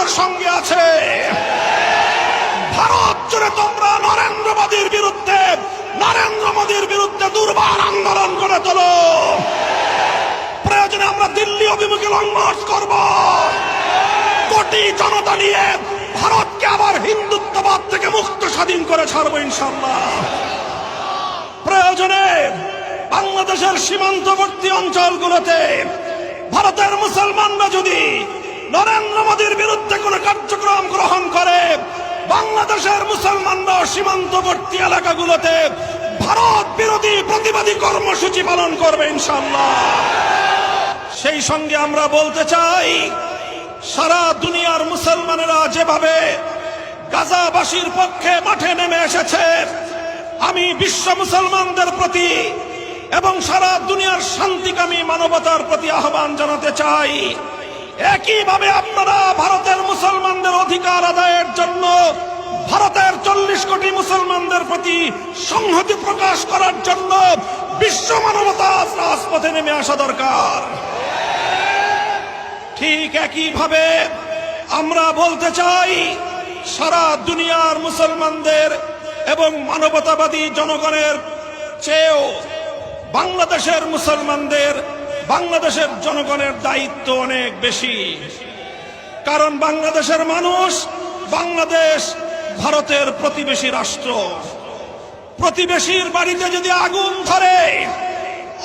আমাদের সঙ্গে আছে। ভারত জুড়ে তোমরা নরেন্দ্র মোদীর বিরুদ্ধে দুর্বার আন্দোলন করে তোলো। প্রয়োজনে আমরা দিল্লি অভিমুখে লং মার্চ করব। কোটি জনতা নিয়ে ভারতকে আবার হিন্দুত্ববাদ থেকে মুক্ত স্বাধীন করে ছাড়বো ইনশাআল্লাহ। প্রয়োজনে বাংলাদেশের সীমান্তবর্তী অঞ্চলগুলোতে ভারতের মুসলমানরা যদি নরেন্দ্র মোদীর বিরুদ্ধে কোন কার্যক্রম গ্রহণ করে, বাংলাদেশের মুসলমানরা সীমান্তবর্তী এলাকাগুলোতে ভারত বিরোধী প্রতিবাদী কর্মসূচি পালন করবে ইনশাআল্লাহ। সেই সঙ্গে আমরা বলতে চাই, সারা দুনিয়ার মুসলমানেরা যেভাবে গাজাবাসীর পক্ষে মাঠে নেমে এসেছে, আমি বিশ্ব মুসলমানদের প্রতি এবং সারা দুনিয়ার শান্তিকামী মানবতার প্রতি আহ্বান জানাতে চাই, একইভাবে আপনারা ভারতের মুসলমানদের অধিকার আদায়ের জন্য ভারতের 40 কোটি মুসলমানদের প্রতি সংহতি প্রকাশ করার জন্য বিশ্ব মানবতা রাজপথে নেমে আসা দরকার। ঠিক একইভাবে আমরা বলতে চাই, সারা দুনিয়ার মুসলমানদের এবং মানবতাবাদী জনগণের চেয়েও বাংলাদেশের মুসলমানদের, বাংলাদেশের জনগণের দায়িত্ব অনেক বেশি। কারণ বাংলাদেশের মানুষ, বাংলাদেশ ভারতের প্রতিবেশী রাষ্ট্র। প্রতিবেশীর বাড়িতে যদি আগুন ধরে,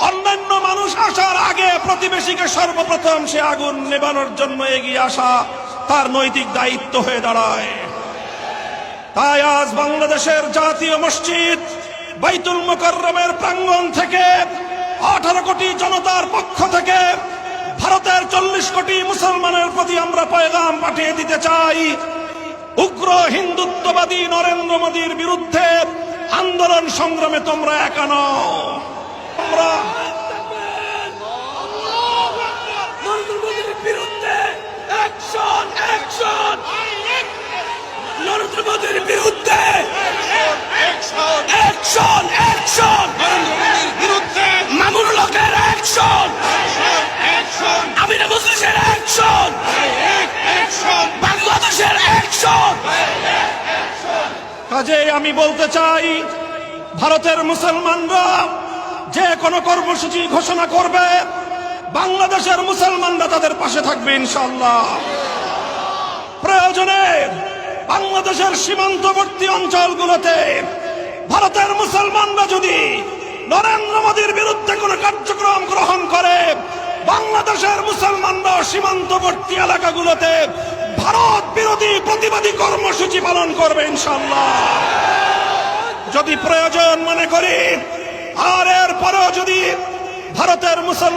অন্যান্য মানুষ আসার আগে প্রতিবেশীকে সর্বপ্রথম সে আগুন নেভানোর জন্য এগিয়ে আসা তার নৈতিক দায়িত্ব হয়ে দাঁড়ায়। তাই আজ বাংলাদেশের জাতীয় মসজিদ বাইতুল মুকাররমের প্রাঙ্গণ থেকে 18 কোটি জনতার পক্ষ থেকে ভারতের 40 কোটি মুসলমানের প্রতি আমরা পয়গাম পাঠিয়ে দিতে চাই, উগ্র হিন্দুত্ববাদী নরেন্দ্র মোদীর বিরুদ্ধে আন্দোলন সংগ্রামে তোমরা একা নও। আমরা নরেন্দ্র মোদীর বিরুদ্ধে অ্যাকশন, অ্যাকশন, নরেন্দ্র মোদীর বিরুদ্ধে অ্যাকশন, অ্যাকশন, অ্যাকশন, নরেন্দ্র মোদীর বিরুদ্ধে মামুনুল হকের অ্যাকশন, অ্যাকশন, আমিনা মজলিসের অ্যাকশন, অ্যাকশন, বাংলাদেশের অ্যাকশন। কাজেই আমি বলতে চাই, ভারতের মুসলমানরা যে কোনো কর্মসূচি ঘোষণা করবে, বাংলাদেশের মুসলমানরা তাদের পাশে থাকবে ইনশাআল্লাহ। প্রয়োজনে বাংলাদেশের সীমান্তবর্তী অঞ্চলগুলোতে ভারতের মুসলমানরা যদি নরেন্দ্র মোদীর বিরুদ্ধে কোন কার্যক্রম গ্রহণ করে, বাংলাদেশের মুসলমানরা সীমান্তবর্তী এলাকাগুলোতে ভারত বিরোধী প্রতিবাদী কর্মসূচি পালন করবে ইনশাআল্লাহ। যদি প্রয়োজন মনে করি, আর এর পরেও যদি ভারতের মুসলমান